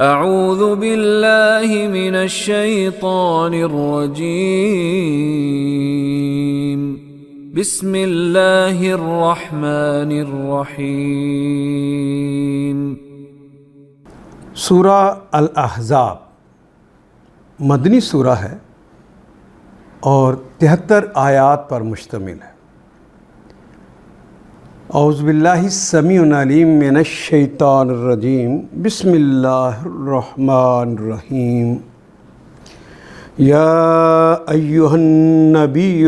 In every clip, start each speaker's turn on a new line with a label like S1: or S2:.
S1: اعوذ باللہ من الشیطان الرجیم بسم اللہ الرحمن الرحیم۔
S2: سورہ الاحزاب مدنی سورہ ہے اور 73 آیات پر مشتمل ہے۔ اعوذ باللہ السمیع العلیم من الشیطان الرجیم بسم اللہ الرحمن الرحیم۔ یا ایہا النبی،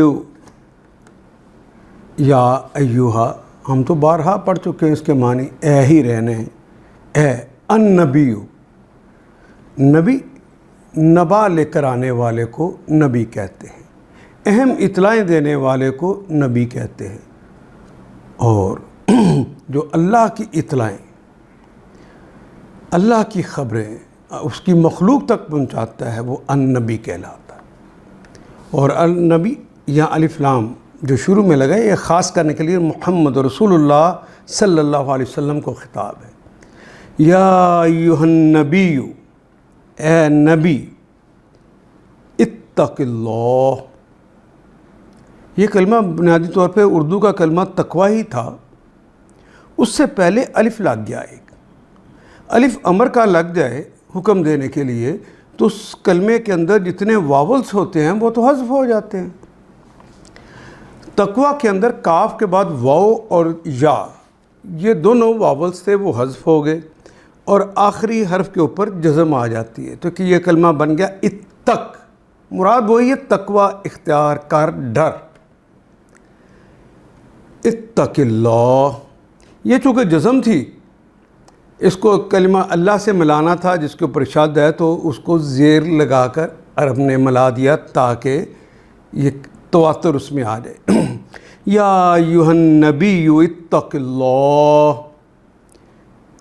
S2: یا ایہا ہم تو بارہا پڑھ چکے ہیں، اس کے معنی اے ہی رہنے ہیں۔ اے النبی، نبی نبا لے کر آنے والے کو نبی کہتے ہیں، اہم اطلاعیں دینے والے کو نبی کہتے ہیں، اور جو اللہ کی اطلاعیں، اللہ کی خبریں اس کی مخلوق تک پہنچاتا ہے وہ النبی کہلاتا ہے۔ اور النبی یا الف لام جو شروع میں لگا یہ خاص کرنے کے لیے محمد رسول اللہ صلی اللہ علیہ وسلم کو خطاب ہے۔ یا ایہا النبی، اے نبی، اتق اللہ۔ یہ کلمہ بنیادی طور پہ اردو کا کلمہ تقوی ہی تھا، اس سے پہلے الف لگ گیا، ایک الف امر کا لگ جائے حکم دینے کے لیے تو اس کلمے کے اندر جتنے واولز ہوتے ہیں وہ تو حذف ہو جاتے ہیں۔ تقوی کے اندر کاف کے بعد واو اور یا، یہ دونوں واولز تھے وہ حذف ہو گئے اور آخری حرف کے اوپر جزم آ جاتی ہے، تو کہ یہ کلمہ بن گیا اتق۔ مراد وہی ہے تقوی، اختیار کر، ڈر۔ اتق اللہ، یہ چونکہ جزم تھی، اس کو کلمہ اللہ سے ملانا تھا جس کے اوپر ارشاد ہے، تو اس کو زیر لگا کر عرب نے ملا دیا تاکہ یہ تواتر اس میں آ جائے۔ یا ایہا النبی اتق اللہ،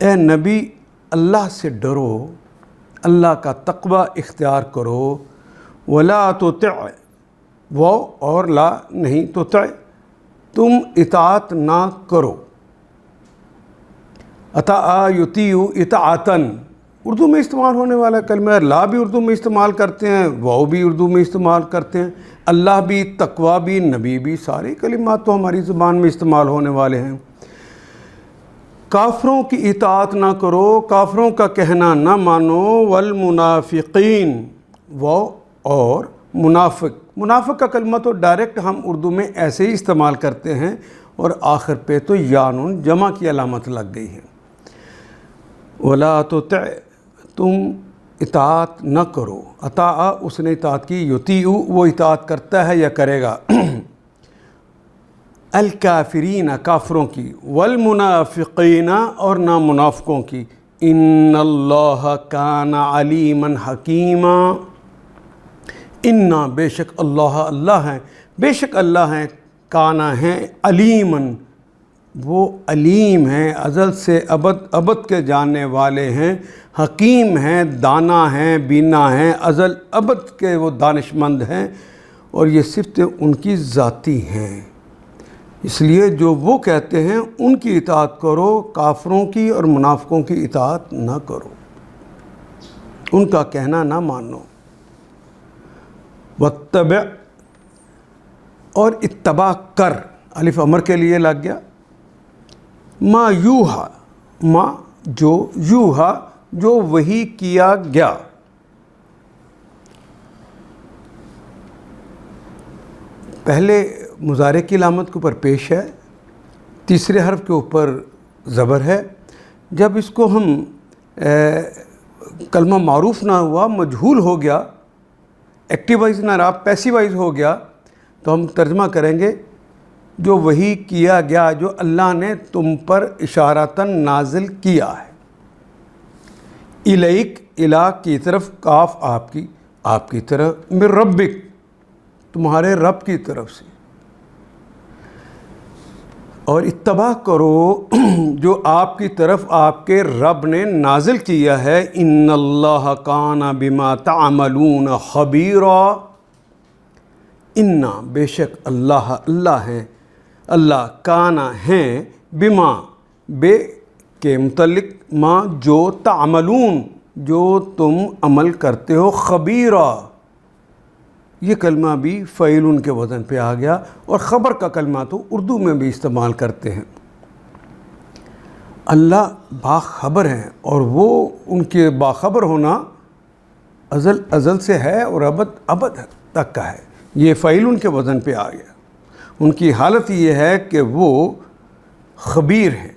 S2: اے نبی اللہ سے ڈرو، اللہ کا تقوی اختیار کرو۔ ولا تطع، وہ اور لا نہیں، تطع تم اطاعت نہ کرو۔ اطاع یطیع اطاعتاً اردو میں استعمال ہونے والا کلمہ ہے، لا بھی اردو میں استعمال کرتے ہیں، واو بھی اردو میں استعمال کرتے ہیں، اللہ بھی، تقوی بھی، نبی بھی، سارے کلمات تو ہماری زبان میں استعمال ہونے والے ہیں۔ کافروں کی اطاعت نہ کرو، کافروں کا کہنا نہ مانو۔ والمنافقین، وہ اور منافق، منافق کا کلمہ تو ڈائریکٹ ہم اردو میں ایسے ہی استعمال کرتے ہیں اور آخر پہ تو یا نون جمع کی علامت لگ گئی ہے۔ ولا تطع، تم اطاعت نہ کرو۔ اطاع اس نے اطاعت کی، یطیع وہ اطاعت کرتا ہے یا کرے گا۔ الکافرین، کافروں کی، والمنافقین اور نامنافقوں کی۔ ان اللہ کان علیما حکیما، انا بے شک اللہ، اللہ ہیں، بے شک اللہ ہیں، کانا ہیں، علیماً وہ علیم ہیں، ازل سے ابد کے جاننے والے ہیں، حکیم ہیں، دانا ہیں، بینا ہیں، ازل ابد کے وہ دانش مند ہیں، اور یہ صفتیں ان کی ذاتی ہیں۔ اس لیے جو وہ کہتے ہیں ان کی اطاعت کرو، کافروں کی اور منافقوں کی اطاعت نہ کرو، ان کا کہنا نہ مانو۔ واتبع، اور اتباع کر، الف امر کے لیے لگ گیا۔ ما یوحا، ما جو، یوحا جو وحی کیا گیا۔ پہلے مضارع کی علامت کے اوپر پیش ہے، تیسرے حرف کے اوپر زبر ہے۔ جب اس کو ہم کلمہ معروف نہ ہوا، مجہول ہو گیا، ایکٹیوائز نہ رہا، پیسیوائز ہو گیا، تو ہم ترجمہ کریں گے جو وحی کیا گیا، جو اللہ نے تم پر اشارتاً نازل کیا ہے۔ الیک، الہ کی طرف، کاف آپ کی، آپ کی طرف، من ربک تمہارے رب کی طرف سے۔ اور اتباع کرو جو آپ کی طرف آپ کے رب نے نازل کیا ہے۔ ان اللہ کان بما تعملون خبیرا، انا بے شک اللہ، اللہ ہیں، اللہ کانا ہیں، بما بے کے متعلق، ما جو، تعملون جو تم عمل کرتے ہو، خبیرہ یہ کلمہ بھی فعیل کے وزن پہ آ گیا، اور خبر کا کلمہ تو اردو میں بھی استعمال کرتے ہیں۔ اللہ باخبر ہیں، اور وہ ان کے باخبر ہونا ازل سے ہے اور ابد تک کا ہے۔ یہ فعیل کے وزن پہ آ گیا۔ ان کی حالت یہ ہے کہ وہ خبیر ہیں۔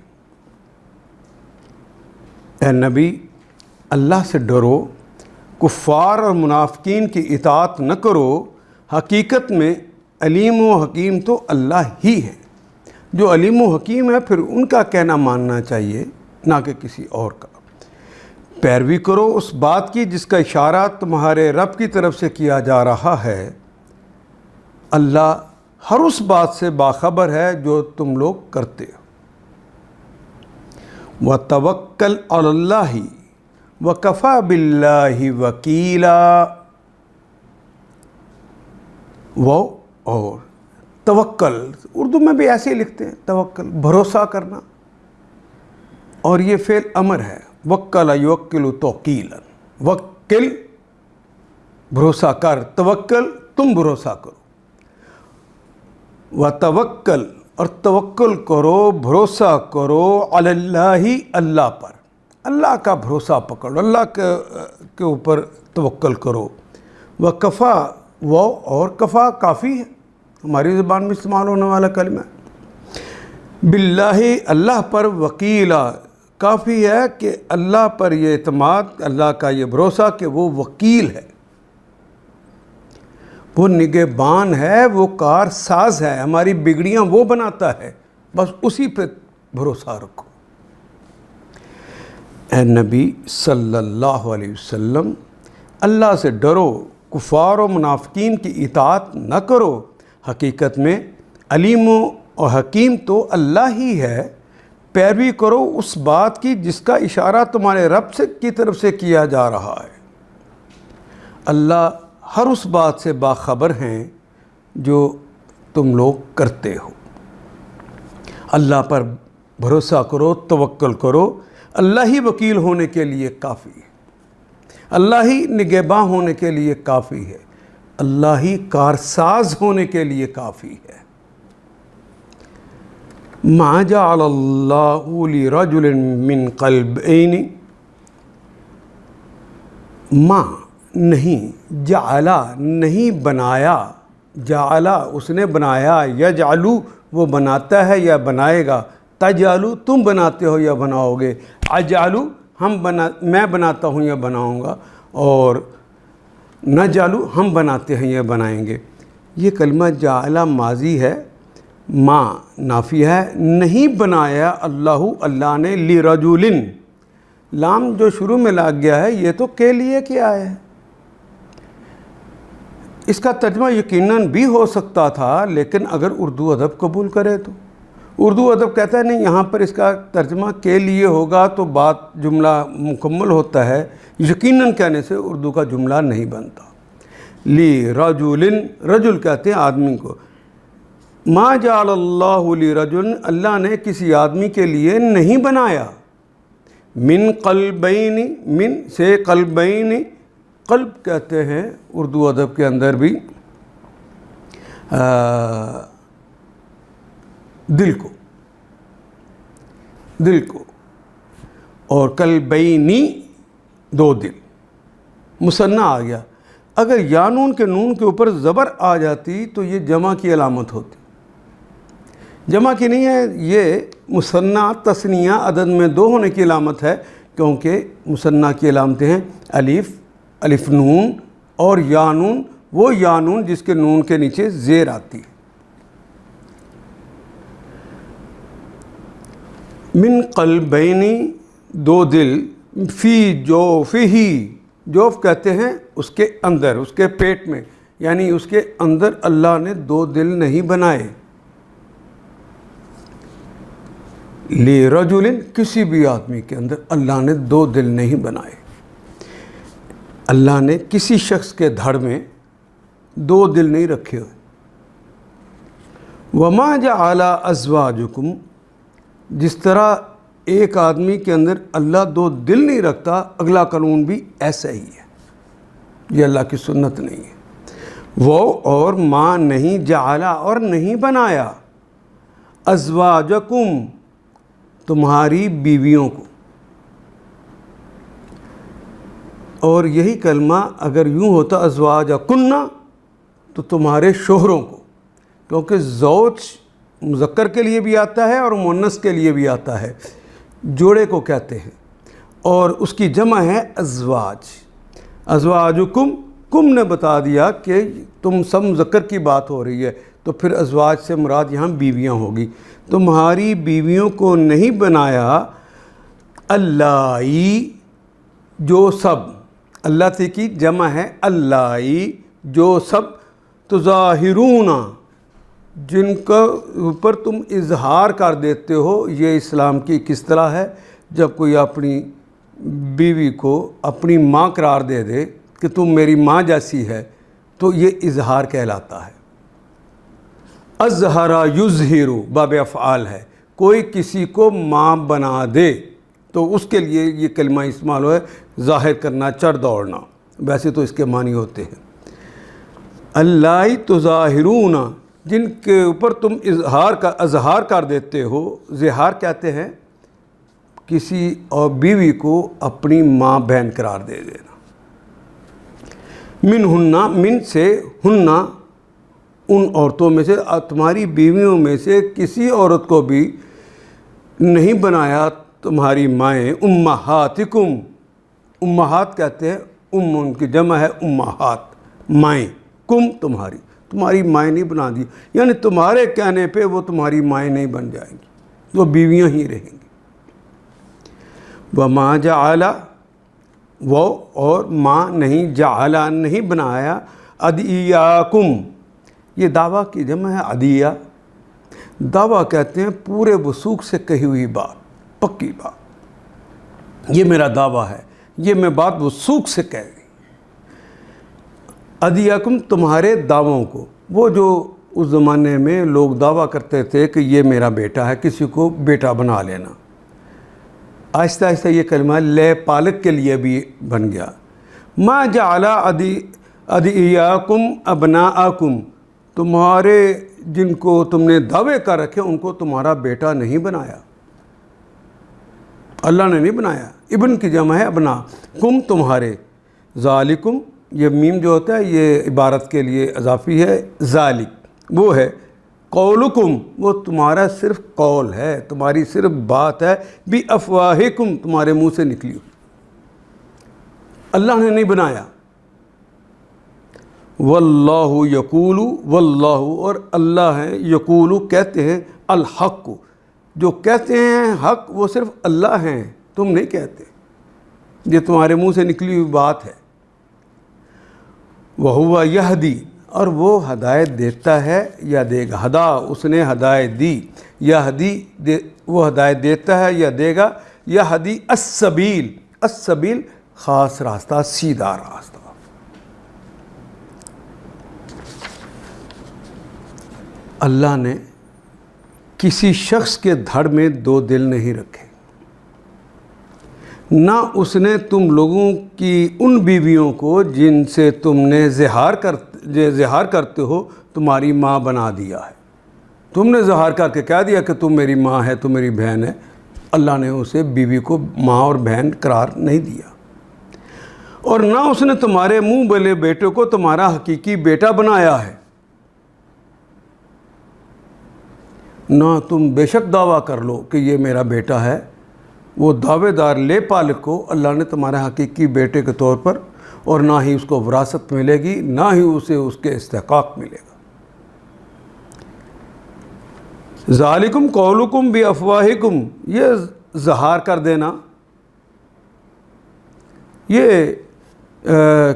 S2: اے نبی اللہ سے ڈرو، کفار اور منافقین کی اطاعت نہ کرو، حقیقت میں علیم و حکیم تو اللہ ہی ہے۔ جو علیم و حکیم ہے پھر ان کا کہنا ماننا چاہیے، نہ کہ کسی اور کا۔ پیروی کرو اس بات کی جس کا اشارہ تمہارے رب کی طرف سے کیا جا رہا ہے، اللہ ہر اس بات سے باخبر ہے جو تم لوگ کرتے ہو۔ وَتَوَكَّلْ عَلَى اللَّهِ وَكَفَى بِاللَّهِ وَكِيلًا۔ وہ اور توکل اردو میں بھی ایسے ہی لکھتے ہیں، توکل بھروسہ کرنا، اور یہ فعل امر ہے۔ وکل یوکل توکیلا، وکل بھروسہ کر، توکل تم بھروسہ کرو۔ وتوکل اور توکل کرو، بھروسہ کرو، علی اللہ اللہ پر، اللہ کا بھروسہ پکڑو، اللہ کے اوپر توکل کرو۔ وکفا وہ اور کفا کافی ہے، ہماری زبان میں استعمال ہونے والا کلمہ ہے۔ باللہ اللہ پر، وکیلا کافی ہے کہ اللہ پر یہ اعتماد، اللہ کا یہ بھروسہ کہ وہ وکیل ہے، وہ نگہبان ہے، وہ کار ساز ہے، ہماری بگڑیاں وہ بناتا ہے، بس اسی پہ بھروسہ رکھو۔ اے نبی صلی اللہ علیہ وسلم اللہ سے ڈرو، کفار و منافقین کی اطاعت نہ کرو، حقیقت میں علیم و حکیم تو اللہ ہی ہے۔ پیروی کرو اس بات کی جس کا اشارہ تمہارے رب کی طرف سے کیا جا رہا ہے۔ اللہ ہر اس بات سے باخبر ہیں جو تم لوگ کرتے ہو۔ اللہ پر بھروسہ کرو، توکل کرو، اللہ ہی وکیل ہونے کے لیے کافی ہے، اللہ ہی نگہباں ہونے کے لیے کافی ہے، اللہ ہی کارساز ہونے کے لیے کافی ہے۔ ما جعل اللہ لرجل من قلبین، ما نہیں، جعلا نہیں بنایا، جعلا اس نے بنایا، یجعلو وہ بناتا ہے یا بنائے گا، تجعلو تم بناتے ہو یا بناؤ گے، اجعلو میں بناتا ہوں یا بناؤں گا، اور نجعلو ہم بناتے ہیں یا بنائیں گے۔ یہ کلمہ جعلا ماضی ہے، ما نافی ہے، نہیں بنایا اللہ نے، لرجل لام جو شروع میں لگ گیا ہے یہ تو کے لیے کیا ہے۔ اس کا ترجمہ یقیناً بھی ہو سکتا تھا، لیکن اگر اردو ادب قبول کرے تو اردو ادب کہتا ہے نہیں، یہاں پر اس کا ترجمہ کے لیے ہوگا تو بات جملہ مکمل ہوتا ہے، یقیناً کہنے سے اردو کا جملہ نہیں بنتا۔ لرجل، رجل کہتے ہیں آدمی کو۔ ما جعل اللہ لرجل، اللہ نے کسی آدمی کے لیے نہیں بنایا، من قلبین، من سے قلبین، قلب کہتے ہیں اردو ادب کے اندر بھی دل کو، اور قلبینی دو دل، مثنیٰ آ گیا۔ اگر یا نون کے نون کے اوپر زبر آ جاتی تو یہ جمع کی علامت ہوتی، جمع کی نہیں ہے، یہ مثنیٰ تثنیہ عدد میں دو ہونے کی علامت ہے، کیونکہ مثنیٰ کی علامتیں ہیں الف نون اور یا نون، وہ یا نون جس کے نون کے نیچے زیر آتی ہے۔ من قلبینی دو دل، فی جوفہی، جوف کہتے ہیں اس کے اندر، اس کے پیٹ میں، یعنی اس کے اندر اللہ نے دو دل نہیں بنائے۔ لرجل کسی بھی آدمی کے اندر اللہ نے دو دل نہیں بنائے، اللہ نے کسی شخص کے دھڑ میں دو دل نہیں رکھے ہوئے۔ وما جعل ازواجکم، جس طرح ایک آدمی کے اندر اللہ دو دل نہیں رکھتا، اگلا قانون بھی ایسا ہی ہے، یہ اللہ کی سنت نہیں ہے۔ وہ اور ماں نہیں جعلا اور نہیں بنایا ازواجکم تمہاری بیویوں کو، اور یہی کلمہ اگر یوں ہوتا ازواجکن تو تمہارے شوہروں کو، کیونکہ زوج مذکر کے لیے بھی آتا ہے اور مؤنث کے لیے بھی آتا ہے، جوڑے کو کہتے ہیں، اور اس کی جمع ہے ازواج۔ ازواجکم، کم نے بتا دیا کہ تم سب مذکر کی بات ہو رہی ہے، تو پھر ازواج سے مراد یہاں بیویاں ہوگی۔ تمہاری بیویوں کو نہیں بنایا اللائی جو سب، اللہ تی کی جمع ہے اللائی جو سب، تظاہرون جن کا اوپر تم اظہار کر دیتے ہو۔ یہ اسلام کی کس طرح ہے، جب کوئی اپنی بیوی کو اپنی ماں قرار دے دے کہ تم میری ماں جیسی ہے، تو یہ اظہار کہلاتا ہے۔ اظہرا یظہر باب افعال ہے، کوئی کسی کو ماں بنا دے تو اس کے لیے یہ کلمہ استعمال ہوا ہے، ظاہر کرنا، چڑھ دوڑنا، ویسے تو اس کے معنی ہوتے ہیں۔ اللہ تظاہرون جن کے اوپر تم اظہار کر دیتے ہو، ظہار کہتے ہیں کسی اور بیوی کو اپنی ماں بہن قرار دے دینا۔ من ہننا، من سے، ہننا ان عورتوں میں سے، تمہاری بیویوں میں سے کسی عورت کو بھی نہیں بنایا تمہاری مائیں، امہاتکم، امہات کہتے ہیں، ان کی جمع ہے امہات، مائیں، کم تمہاری مائیں نہیں بنا دی، یعنی تمہارے کہنے پہ وہ تمہاری مائیں نہیں بن جائیں گی، وہ بیویاں ہی رہیں گی۔ وما جعل، وہ اور ماں نہیں، جعل نہیں بنایا، ادعیاکم، یہ دعویٰ کی جمع ہے عدیہ۔ دعویٰ کہتے ہیں پورے وثوق سے کہی ہوئی بات، پکی بات، یہ میرا دعویٰ ہے، یہ میں بات وثوق سے کہہ گئی۔ ادعیاکم تمہارے دعووں کو، وہ جو اس زمانے میں لوگ دعویٰ کرتے تھے کہ یہ میرا بیٹا ہے، کسی کو بیٹا بنا لینا، آہستہ آہستہ یہ کلمہ لے پالک کے لیے بھی بن گیا۔ ما جعل ادعیاکم ابناءکم، تمہارے جن کو تم نے دعوے کر رکھے ان کو تمہارا بیٹا نہیں بنایا، اللہ نے نہیں بنایا۔ ابن کی جمع ہے ابنا، کم تمہارے، ذالکم یہ میم جو ہوتا ہے یہ عبارت کے لیے اضافی ہے، ذالک وہ ہے، قولکم وہ تمہارا صرف قول ہے، تمہاری صرف بات ہے، بھی افواہکم تمہارے منہ سے نکلی ہوئی، اللہ نے نہیں بنایا۔ واللہ یقول، واللہ اور اللہ ہیں، یقول کہتے ہیں، الحق جو کہتے ہیں حق وہ صرف اللہ ہیں، تم نہیں کہتے، یہ تمہارے منہ سے نکلی ہوئی بات ہے۔ وہو یہدی اور وہ ہدایت دیتا ہے یا دے گا، ہدا اس نے ہدایت دی، یہدی وہ ہدایت دیتا ہے یا دے گا، یہدی السبیل، السبیل خاص راستہ، سیدھا راستہ۔ اللہ نے کسی شخص کے دھڑ میں دو دل نہیں رکھے، نہ اس نے تم لوگوں کی ان بیویوں کو جن سے تم نے زہار کرتے ہو تمہاری ماں بنا دیا ہے، تم نے زہار کر کے کہہ دیا کہ تم میری ماں ہے، تم میری بہن ہے، اللہ نے اسے بیوی کو ماں اور بہن قرار نہیں دیا۔ اور نہ اس نے تمہارے منہ بلے بیٹے کو تمہارا حقیقی بیٹا بنایا ہے، نہ تم بے شک دعویٰ کر لو کہ یہ میرا بیٹا ہے، وہ دعوے دار لے پالک کو اللہ نے تمہارے حقیقی بیٹے کے طور پر، اور نہ ہی اس کو وراثت ملے گی، نہ ہی اسے اس کے استحقاق ملے گا۔ ذالکم قولکم بافواہکم، یہ ظہار کر دینا، یہ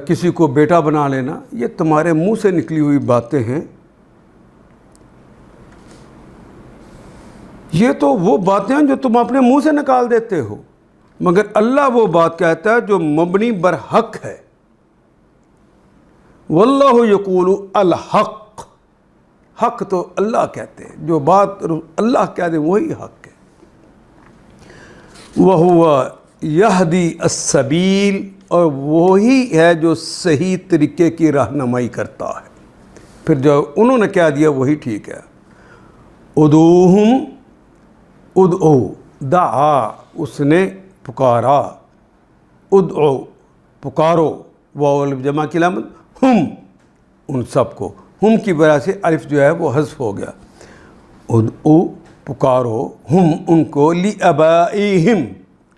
S2: کسی کو بیٹا بنا لینا، یہ تمہارے منہ سے نکلی ہوئی باتیں ہیں، یہ تو وہ باتیں ہیں جو تم اپنے منہ سے نکال دیتے ہو، مگر اللہ وہ بات کہتا ہے جو مبنی بر حق ہے۔ واللہ یقول الحق، حق تو اللہ کہتے ہیں، جو بات اللہ کہہ دے وہی حق ہے۔ وَهُوَ يَهْدِي السَّبِيلَ، اور وہی ہے جو صحیح طریقے کی رہنمائی کرتا ہے۔ پھر جو انہوں نے کیا دیا وہی ٹھیک ہے۔ ادعوہم، ادعو، دعا اس نے پکارا، ادعو پکارو، واو الف جمع کی علامت، ہم ان سب کو، ہم کی وجہ سے الف جو ہے وہ حذف ہو گیا۔ ادعو پکارو، ہم ان کو، لِآبائِہِم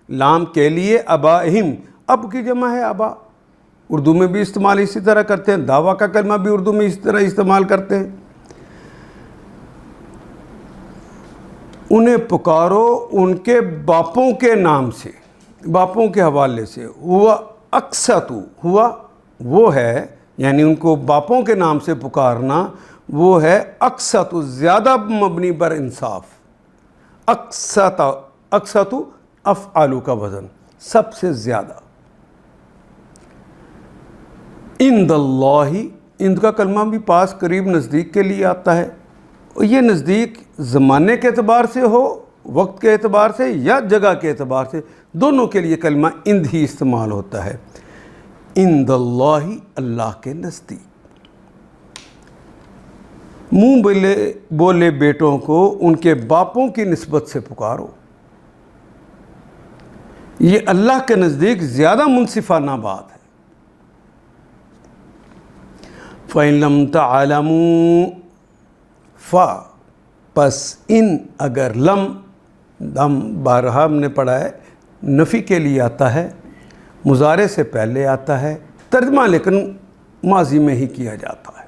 S2: لام کے لیے، ابائہم اب کی جمع ہے ابا، اردو میں بھی استعمال اسی طرح کرتے ہیں، دعویٰ کا کلمہ بھی اردو میں اس طرح استعمال کرتے ہیں۔ انہیں پکارو ان کے باپوں کے نام سے، باپوں کے حوالے سے، ہوا اقسط، ہوا وہ ہے، یعنی ان کو باپوں کے نام سے پکارنا وہ ہے اقسط، زیادہ مبنی بر انصاف، اقسط، اقسط افعالو کا وزن، سب سے زیادہ۔ عند اللہ، عند کا کلمہ بھی پاس، قریب، نزدیک کے لیے آتا ہے، اور یہ نزدیک زمانے کے اعتبار سے ہو، وقت کے اعتبار سے، یا جگہ کے اعتبار سے، دونوں کے لیے کلمہ عند ہی استعمال ہوتا ہے۔ عند اللہ، اللہ کے نزدیک۔ منہ بولے بیٹوں کو ان کے باپوں کی نسبت سے پکارو، یہ اللہ کے نزدیک زیادہ منصفانہ بات ہے۔ فَإِن لَمْ تَعْلَمُوا، پس ان، اگر لم، ہم بارہا ہم نے پڑھا ہے نفی کے لیے آتا ہے، مضارع سے پہلے آتا ہے، ترجمہ لیکن ماضی میں ہی کیا جاتا ہے۔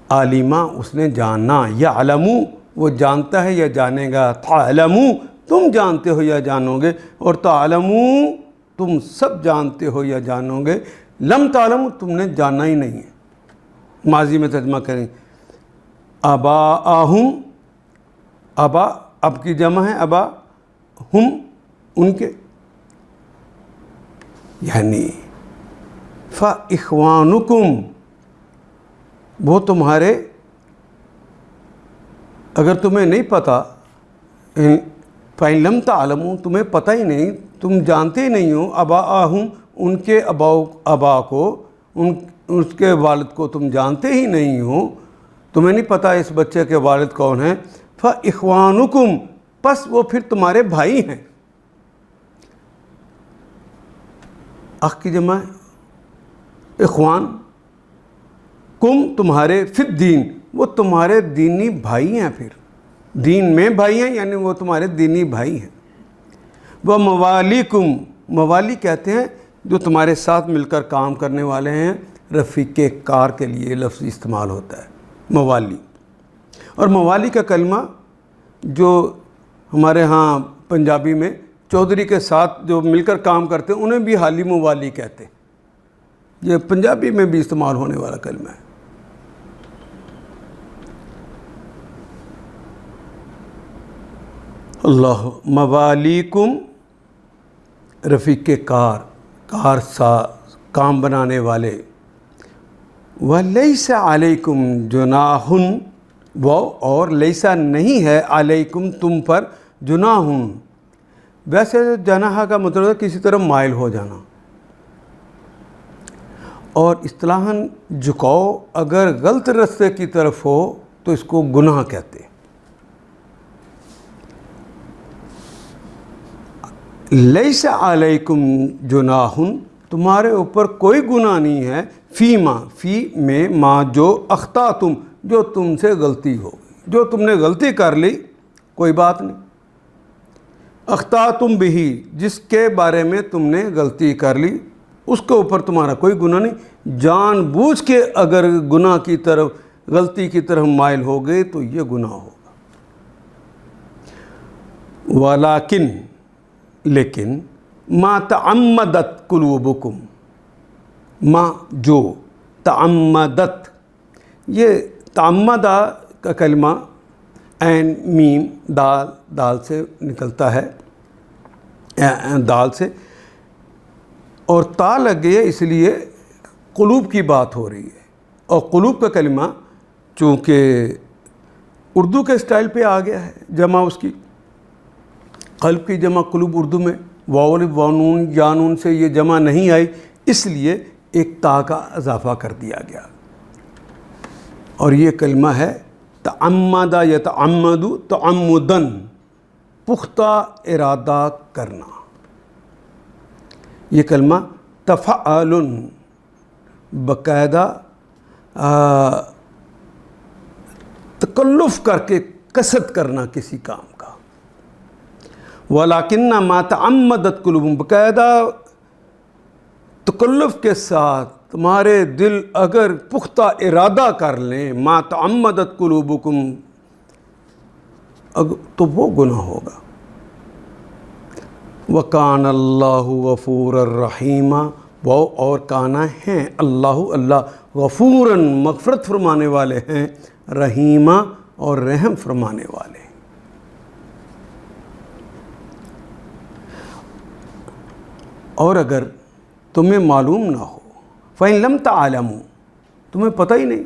S2: عالمہ اس نے جانا، یعلمو وہ جانتا ہے یا جانے گا، تعلمو تم جانتے ہو یا جانو گے، اور تعلمو تم سب جانتے ہو یا جانو گے، لم تعلمو تم نے جانا ہی نہیں ہے، ماضی میں ترجمہ کریں۔ آباءہم، ابا اب کی جمع ہے ابا، ہم ان کے، یعنی فاخوانکم وہ تمہارے، اگر تمہیں نہیں پتہ، فَإِن لَمْ تَعْلَمُوا تمہیں پتہ ہی نہیں، تم جانتے ہی نہیں ہو، آباءہم ان کے ابا کو، اس کے والد کو تم جانتے ہی نہیں ہو، تمہیں نہیں پتہ اس بچے کے والد کون ہیں، فاخوانکم پس وہ پھر تمہارے بھائی ہیں۔ اخ کی جمع ہے اخوان، کم تمہارے، فی الدین وہ تمہارے دینی بھائی ہیں، پھر دین میں بھائی ہیں، یعنی وہ تمہارے دینی بھائی ہیں۔ وہ موالیکم، موالی کہتے ہیں جو تمہارے ساتھ مل کر کام کرنے والے ہیں، رفیق کار کے لیے لفظ استعمال ہوتا ہے موالی۔ اور موالی کا کلمہ جو ہمارے ہاں پنجابی میں چودھری کے ساتھ جو مل کر کام کرتے ہیں انہیں بھی حالی موالی کہتے ہیں، یہ پنجابی میں بھی استعمال ہونے والا کلمہ ہے۔ اللہ موالیکم رفیق کار، کار ساز، کام بنانے والے۔ وَلَيْسَ عَلَيْكُمْ جُنَاحٌ، وہ اور لیسا نہیں ہے، علیکم تم پر، جناح، ویسے جناح کا مطلب ہے کسی طرح مائل ہو جانا، اور اصطلاحاً جھکاؤ اگر غلط راستے کی طرف ہو تو اس کو گناہ کہتے ہیں۔ لیس علیکم جناح تمہارے اوپر کوئی گناہ نہیں ہے، فیما فی میں، ما جو، اخطأتم جو تم سے غلطی ہو گئی، جو تم نے غلطی کر لی کوئی بات نہیں، اخطأتم بہی جس کے بارے میں تم نے غلطی کر لی اس کے اوپر تمہارا کوئی گناہ نہیں، جان بوجھ کے اگر گناہ کی طرف، غلطی کی طرف مائل ہو گئے تو یہ گناہ ہوگا۔ ولیکن لیکن، ما تعمدت قلوبکم، ما جو، تعمدت، یہ تعمدہ کا کلمہ عین میم دال، دال سے نکلتا ہے، دال سے، اور تا لگ گئی ہے اس لیے قلوب کی بات ہو رہی ہے، اور قلوب کا کلمہ چونکہ اردو کے اسٹائل پہ آ گیا ہے، جمع اس کی قلب کی جمع قلوب اردو میں واو الف واو نون یا نون سے یہ جمع نہیں آئی، اس لیے ایک تا کا اضافہ کر دیا گیا، اور یہ کلمہ ہے تعمد یتعمد تعمدن، پختہ ارادہ کرنا۔ یہ کلمہ تفعل، باقاعدہ تکلف کر کے قصد کرنا کسی کام کا۔ وَلَكِنَّ مَا تَعَمَّدَتْ قُلُوبُهُمْ، باقاعدہ تکلف کے ساتھ تمہارے دل اگر پختہ ارادہ کر لیں، مَا تَعَمَّدَتْ قُلُوبُكُمْ، تو وہ گناہ ہوگا۔ وَكَانَ اللَّهُ غَفُورًا رَحِيمًا، وہ اور کانا ہیں اللہ غفوراً مغفرت فرمانے والے ہیں، رحیمہ اور رحم فرمانے والے ہیں۔ اور اگر تمہیں معلوم نہ ہو، فَإِن لَمْ تَعْلَمُوا، تمہیں پتہ ہی نہیں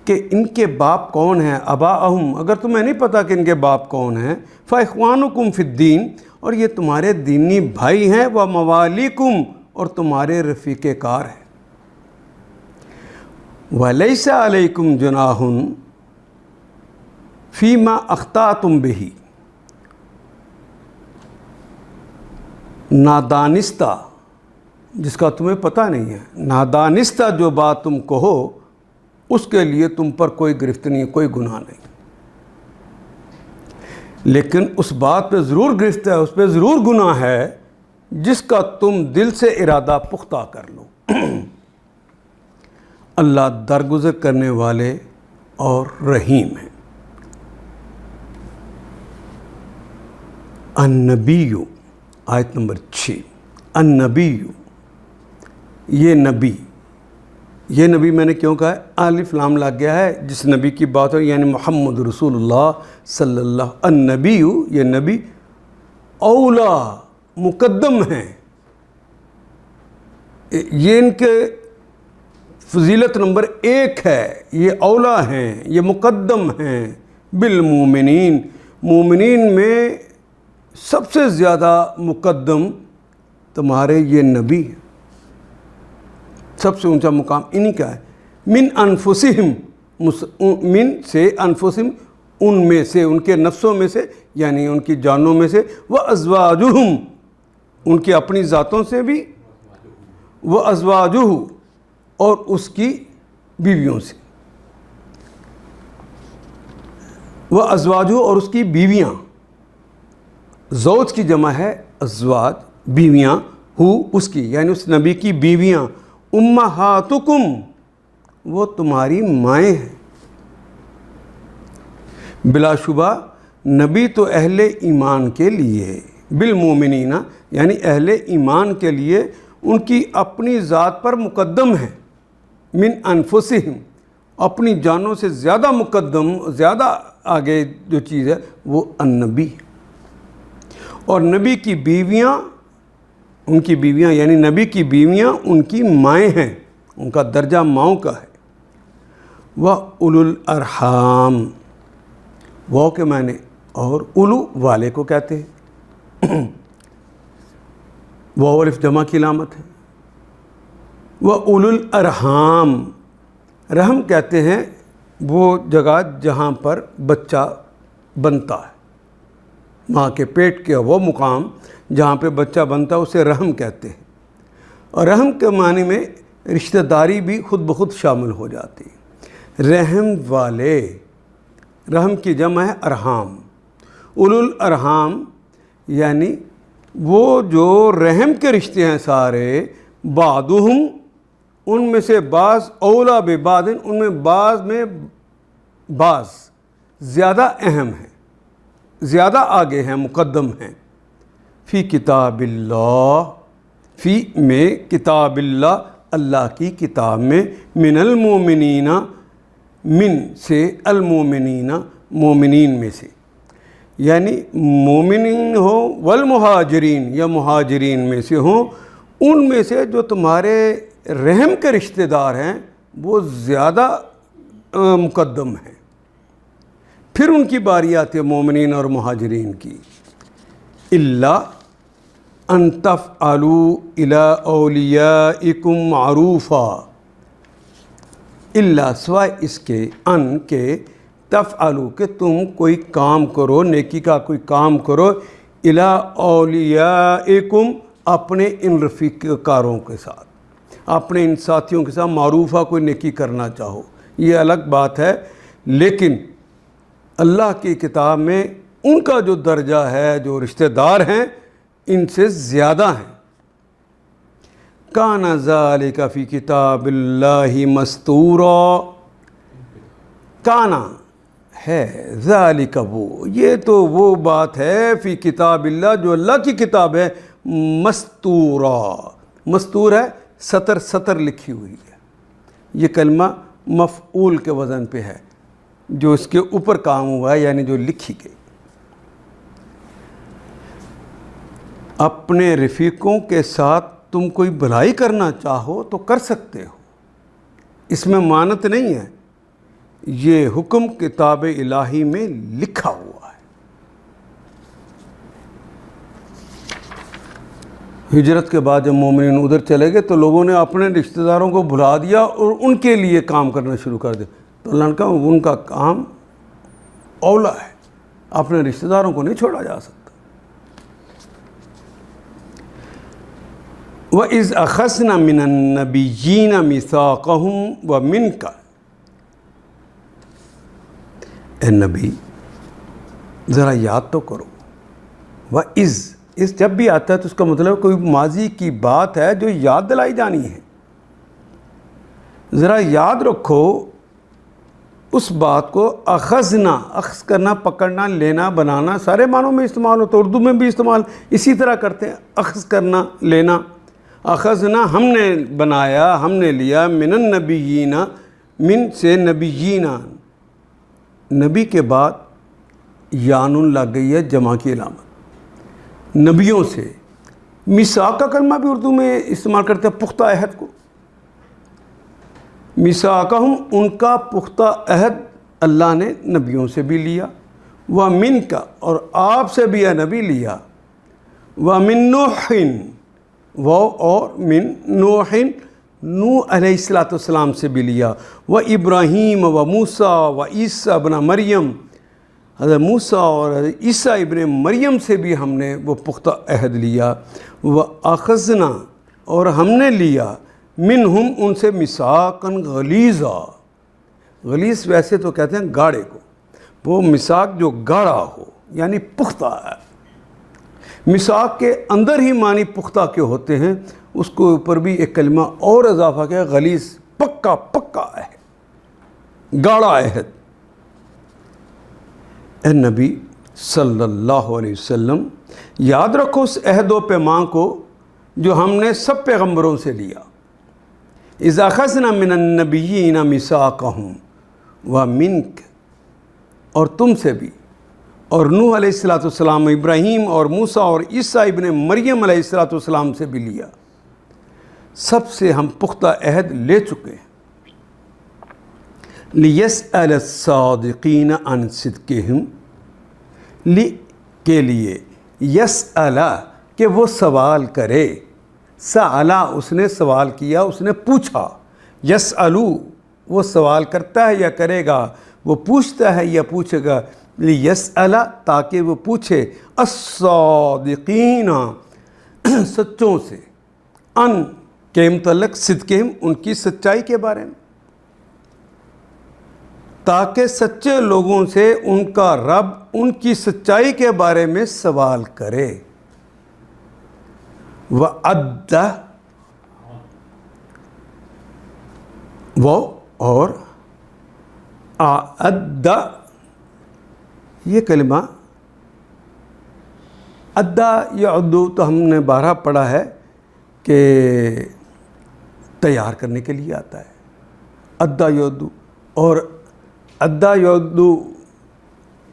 S2: کہ ان کے باپ کون ہیں، آباءہم، اگر تمہیں نہیں پتہ کہ ان کے باپ کون ہیں، فَإِخْوَانُكُمْ فِي الدِّينِ، اور یہ تمہارے دینی بھائی ہیں، وَمَوَالِيكُمْ، اور تمہارے رفیق کار ہیں۔ وَلَيْسَ عَلَيْكُمْ جُنَاحٌ فِي مَا أَخْطَأْتُمْ بِهِ، نادانستہ، جس کا تمہیں پتہ نہیں ہے، نادانستہ جو بات تم کہو اس کے لیے تم پر کوئی گرفت نہیں، کوئی گناہ نہیں، لیکن اس بات پہ ضرور گرفت ہے، اس پہ ضرور گناہ ہے جس کا تم دل سے ارادہ پختہ کر لو۔ اللہ درگزر کرنے والے اور رحیم ہیں۔ النبی، آیت نمبر 6، النبی، یہ نبی میں نے کیوں کہا ہے؟ الف لام لگ گیا ہے، جس نبی کی بات ہو یعنی محمد رسول اللہ صلی اللہ، النبی، یہ نبی اولا، مقدم ہیں، یہ ان کے فضیلت نمبر 1 ہے، یہ اولا ہیں، یہ مقدم ہیں، بالمومنین، مومنین میں سب سے زیادہ مقدم تمہارے یہ نبی ہیں، سب سے اونچا مقام انہی کا ہے۔ من انفسہم، من سے، انفسہم ان میں سے، ان کے نفسوں میں سے یعنی ان کی جانوں میں سے، وازواجہم ان کی اپنی ذاتوں سے بھی، وازواجہ اور اس کی بیویوں سے، وازواجہ اور اس کی بیویاں، زوج کی جمع ہے ازواج، بیویاں، ہو اس کی یعنی اس نبی کی بیویاں، امہاتکم وہ تمہاری مائیں ہیں۔ بلا شبہ نبی تو اہل ایمان کے لیے، بالمومنین یعنی اہل ایمان کے لیے ان کی اپنی ذات پر مقدم ہے، من انفسہم اپنی جانوں سے زیادہ مقدم، زیادہ آگے جو چیز ہے وہ النبی، اور نبی کی بیویاں، ان کی بیویاں یعنی نبی کی بیویاں ان کی مائیں ہیں، ان کا درجہ ماؤں کا ہے۔ وَأُولُو الْأَرْحَامِ، وہ کے معنی، اور اولو والے کو کہتے ہیں، واو الف جمع کی علامت ہے۔ وَأُولُو الْأَرْحَامِ، رحم کہتے ہیں وہ جگہ جہاں پر بچہ بنتا ہے، ماں کے پیٹ کے وہ مقام جہاں پہ بچہ بنتا ہے اسے رحم کہتے ہیں، اور رحم کے معنی میں رشتہ داری بھی خود بخود شامل ہو جاتی ہے۔ رحم والے، رحم کی جمع ہے ارحام، اولو الارحام یعنی وہ جو رحم کے رشتے ہیں سارے، بعضہم ان میں سے بعض، اولا ببعض ان میں بعض زیادہ اہم ہیں، زیادہ آگے ہیں، مقدم ہیں۔ فی کتاب اللہ، فی میں، کتاب اللہ اللہ کی کتاب میں، من المومنین من سے، المومنین مومنین میں سے، یعنی مومنین ہو، والمہاجرین یا مہاجرین میں سے ہوں، ان میں سے جو تمہارے رحم کے رشتہ دار ہیں وہ زیادہ مقدم ہیں۔ پھر ان کی باری آتی ہے مومنین اور مہاجرین کی۔ الا ان تفعلوا الی اولیائکم معروفا، الا سوائے اس کے، ان کے، تفعلوا کہ تم کوئی کام کرو، نیکی کا کوئی کام کرو، الی اولیائکم اپنے ان رفیق کاروں کے ساتھ، اپنے ان ساتھیوں کے ساتھ معروفہ کوئی نیکی کرنا چاہو، یہ الگ بات ہے، لیکن اللہ کی کتاب میں ان کا جو درجہ ہے، جو رشتہ دار ہیں، ان سے زیادہ ہیں۔ کان ذالک فی کتاب اللہ مستورا، کانا ہے، ذالک وہ، یہ تو وہ بات ہے، فی کتاب اللہ جو اللہ کی کتاب ہے، مستورا، مستور ہے سطر سطر لکھی ہوئی ہے، یہ کلمہ مفعول کے وزن پہ ہے، جو اس کے اوپر کام ہوا ہے، یعنی جو لکھی گئی۔ اپنے رفیقوں کے ساتھ تم کوئی بھلائی کرنا چاہو تو کر سکتے ہو، اس میں مانت نہیں ہے، یہ حکم کتاب الہی میں لکھا ہوا ہے۔ ہجرت کے بعد جب مومنین ادھر چلے گئے تو لوگوں نے اپنے رشتہ داروں کو بھلا دیا اور ان کے لیے کام کرنا شروع کر دیا، تو اللہ نے کہا ان کا کام اولا ہے، اپنے رشتہ داروں کو نہیں چھوڑا جا سکتا۔ وَإِذْ أَخَذْنَا مِنَ النَّبِيِّينَ مِيثَاقَهُمْ وَمِنْكَ، اے نبی ذرا یاد تو کرو، وَإِذْ، اس جب بھی آتا ہے تو اس کا مطلب کوئی ماضی کی بات ہے جو یاد دلائی جانی ہے، ذرا یاد رکھو اس بات کو۔ اخذنا، اخذ کرنا، پکڑنا، لینا، بنانا، سارے معنوں میں استعمال ہوتا ہے، اردو میں بھی استعمال اسی طرح کرتے ہیں، اخذ کرنا، لینا۔ اخذنا ہم نے بنایا، ہم نے لیا، من النبیین، من سے نبیین، نبی کے بعد یانن لگ گئی ہے جمع کی علامت، نبیوں سے۔ میثاق کا کلمہ بھی اردو میں استعمال کرتے ہیں، پختہ عہد کو، میثاقہم، ان کا پختہ عہد اللہ نے نبیوں سے بھی لیا، وَمِن کا، اور آپ سے بھی اے نبی لیا، وَمِن نوح، وہ اور من نوح، نوح علیہ السلام سے بھی لیا، وَإِبْرَاهِيمَ وَمُوسَىٰ وَعِيسَىٰ ابْنَ مریم، حضرت موسیٰ اور حضرت عیسیٰ ابن مریم سے بھی ہم نے وہ پختہ عہد لیا، وَأَخَذْنَا، اور ہم نے لیا، منہم، ان سے، میثاقاً غلیظا، غلیظ ویسے تو کہتے ہیں گاڑے کو، وہ میثاق جو گاڑا ہو یعنی پختہ ہے، میثاق کے اندر ہی معنی پختہ کے ہوتے ہیں، اس کو اوپر بھی ایک کلمہ اور اضافہ کیا، غلیظ، پکا پکا عہد، گاڑا عہد۔ اے نبی صلی اللہ علیہ وسلم یاد رکھو اس عہد و پیمان کو جو ہم نے سب پیغمبروں سے لیا۔ اذ اخذنا من النبیین میثاقہم ومنک، اور تم سے بھی، اور نوح علیہ السلام، ابراہیم اور موسیٰ اور عیسیٰ ابن مریم علیہ السلام سے بھی لیا، سب سے ہم پختہ عہد لے چکے ہیں۔ لِيَسْأَلَ الصَّادِقِينَ عَنْ صِدْقِهِمْ، کے لیے، یسأل کہ وہ سوال کرے، سألا اس نے سوال کیا، اس نے پوچھا، یسألو وہ سوال کرتا ہے یا کرے گا، وہ پوچھتا ہے یا پوچھے گا، لیسأل تاکہ وہ پوچھے، الصادقین سچوں سے، ان کے متعلق، صدقہم ان کی سچائی کے بارے میں، تاکہ سچے لوگوں سے ان کا رب ان کی سچائی کے بارے میں سوال کرے۔ وَأَدَّ، وہ اور اَدَّ، یہ کلمہ ادا یا عدو تو ہم نے بارہ پڑھا ہے کہ تیار کرنے کے لیے آتا ہے، ادا یعدو، اور ادا یعدو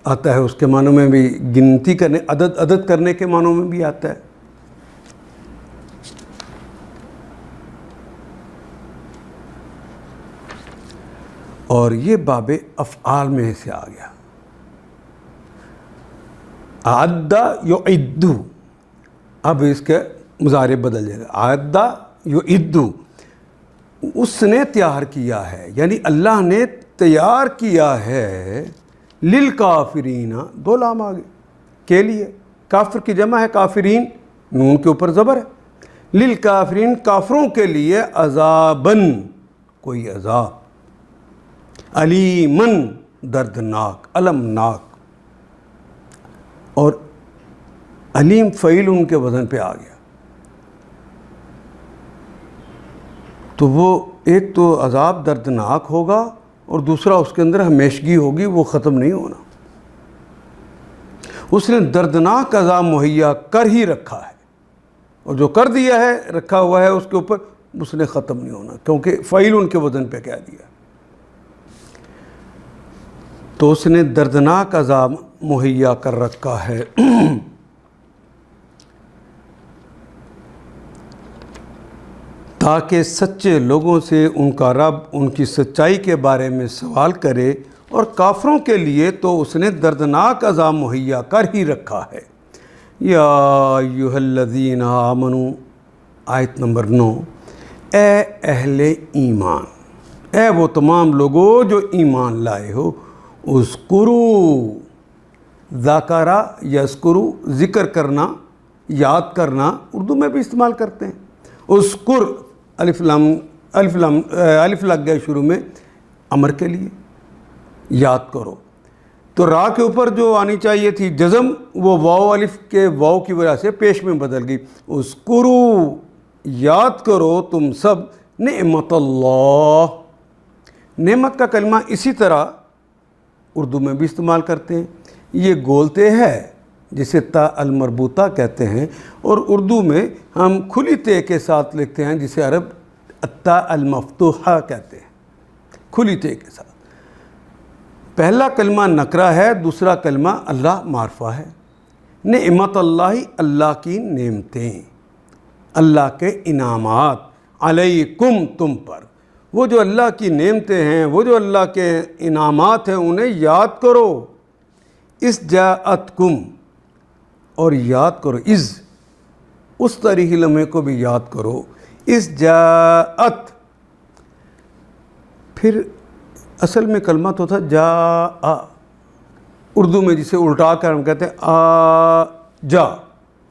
S2: آتا ہے اس کے معنوں میں بھی گنتی کرنے، عدد کرنے کے معنوں میں بھی آتا ہے۔ اور یہ باب افعال میں سے آ گیا۔ اعد یعد، اب اس کے مضارع بدل جائے گا، اعد یعد، اس نے تیار کیا ہے، یعنی اللہ نے تیار کیا ہے للکافرین، دو لام آگے کے لیے، کافر کی جمع ہے کافرین، نون کے اوپر زبر ہے، للکافرین کافروں کے لیے، عذابن کوئی عذاب، علیمن دردناک المناک، اور علیم فعیل ان کے وزن پہ آ گیا، تو وہ ایک تو عذاب دردناک ہوگا اور دوسرا اس کے اندر ہمیشگی ہوگی، وہ ختم نہیں ہونا، اس نے دردناک عذاب مہیا کر ہی رکھا ہے، اور جو کر دیا ہے رکھا ہوا ہے اس کے اوپر، اس نے ختم نہیں ہونا، کیونکہ فعیل ان کے وزن پہ کہہ دیا، تو اس نے دردناک عذاب مہیا کر رکھا ہے۔ تاکہ سچے لوگوں سے ان کا رب ان کی سچائی کے بارے میں سوال کرے، اور کافروں کے لیے تو اس نے دردناک عذاب مہیا کر ہی رکھا ہے۔ یا ایھا الذین آمنوا، آیت نمبر 9، اے اہل ایمان، اے وہ تمام لوگوں جو ایمان لائے ہو، اذکروا، ذاکرہ یذکروا، ذکر کرنا، یاد کرنا، اردو میں بھی استعمال کرتے ہیں، اذکر، الف لگ گیا شروع میں امر کے لیے، یاد کرو، تو را کے اوپر جو آنی چاہیے تھی جزم، وہ واو الف کے واو کی وجہ سے پیش میں بدل گئی، اذکروا، یاد کرو تم سب نعمت اللہ، نعمت کا کلمہ اسی طرح اردو میں بھی استعمال کرتے ہیں، یہ گولتے ہے جسے تا المربوطہ کہتے ہیں، اور اردو میں ہم کھلی تے کے ساتھ لکھتے ہیں جسے عرب التا المفتوحہ کہتے ہیں، کھلی تے کے ساتھ۔ پہلا کلمہ نکرہ ہے، دوسرا کلمہ اللہ معرفہ ہے۔ نعمت اللہ، اللہ کی نعمتیں، اللہ کے انعامات، علیکم، تم پر، وہ جو اللہ کی نعمتیں ہیں، وہ جو اللہ کے انعامات ہیں، انہیں یاد کرو۔ اس جاءتکم، اور یاد کرو اس تاریخی لمحے کو بھی یاد کرو، اس جاءت، پھر اصل میں کلمہ تو تھا جاء، اردو میں جسے الٹا کر ہم کہتے ہیں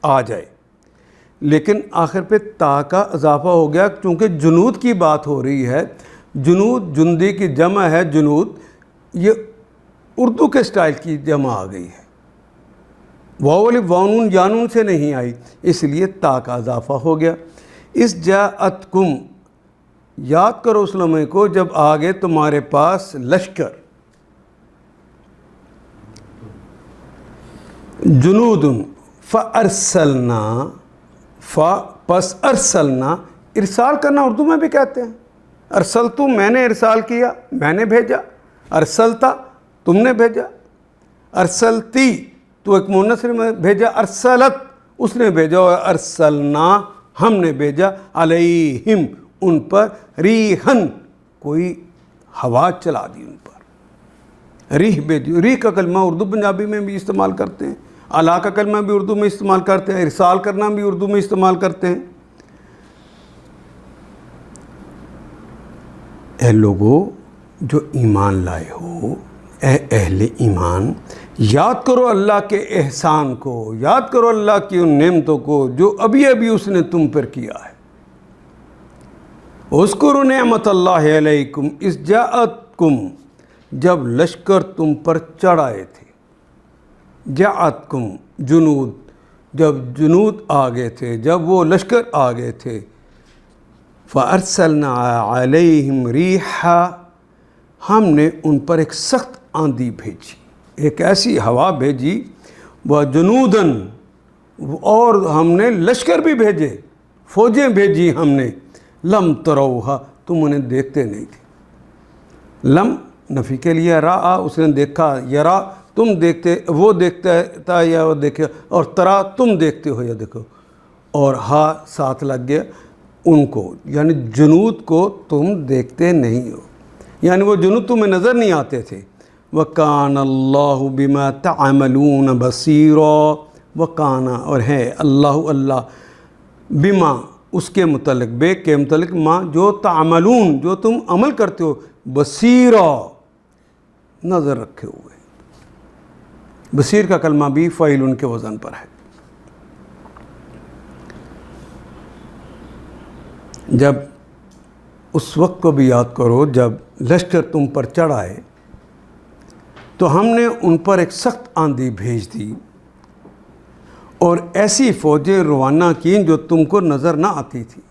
S2: آ جائے، لیکن آخر پہ تا کا اضافہ ہو گیا چونکہ جنود کی بات ہو رہی ہے، جنود، جندی کی جمع ہے جنود، یہ اردو کے سٹائل کی جمع آ گئی ہے، واو الف واو نون یا نون سے نہیں آئی، اس لیے تا کا اضافہ ہو گیا۔ اس جاءتکم، یاد کرو اس لمحے کو جب آگے تمہارے پاس لشکر، جنود، فارسلنا، پس ارسلنا، ارسال کرنا اردو میں بھی کہتے ہیں، ارسلتو، میں نے ارسال کیا، میں نے بھیجا، ارسلتا، تم نے بھیجا، ارسلتی، تو ایک مؤنث میں بھیجا، ارسلت، اس نے بھیجا، اور ارسلنا، ہم نے بھیجا، علیہم، ان پر، ریحن، کوئی ہوا چلا دی ان پر، ریح بھیجی، ریح کا کلمہ اردو پنجابی میں بھی استعمال کرتے ہیں، اعلیٰ کا کلمہ بھی اردو میں استعمال کرتے ہیں، ارسال کرنا بھی اردو میں استعمال کرتے ہیں۔ اے لوگو جو ایمان لائے ہو، اے اہل ایمان، یاد کرو اللہ کے احسان کو، یاد کرو اللہ کی ان نعمتوں کو جو ابھی ابھی اس نے تم پر کیا ہے۔ اذکروا نعمت اللہ علیکم اذ جاءتکم، جب لشکر تم پر چڑھ آئے تھے، جاءتکم جنود، جب جنود آ گئے تھے، جب وہ لشکر آ گئے تھے، فَأَرْسَلْنَا عَلَيْهِمْ رِيحًا، ہم نے ان پر ایک سخت آندھی بھیجی، ایک ایسی ہوا بھیجی، وَجُنُودًا، اور ہم نے لشکر بھی بھیجے، فوجیں بھیجی ہم نے، لم تروہا، تم انہیں دیکھتے نہیں تھے، لم نفی کے لیے، را، اس نے دیکھا، یرا، تم دیکھتے، وہ دیکھتا تھا یا وہ دیکھے، اور ترا، تم دیکھتے ہو یا دیکھو، اور ہا ساتھ لگ گیا، ان کو، یعنی جنود کو تم دیکھتے نہیں ہو، یعنی وہ جنود تمہیں نظر نہیں آتے تھے، وَكَانَ اللَّهُ بِمَا تَعْمَلُونَ بَصِيرًا وَكَانَ اور ہے اللہ بما اس کے متعلق، بے کے متعلق، ما جو تعملون جو تم عمل کرتے ہو، بصیرا نظر رکھے ہوئے. بصیر کا کلمہ بھی فاعل کے وزن پر ہے. جب اس وقت کو بھی یاد کرو جب لشکر تم پر چڑھ آئے تو ہم نے ان پر ایک سخت آندھی بھیج دی اور ایسی فوجیں روانہ کیں جو تم کو نظر نہ آتی تھی.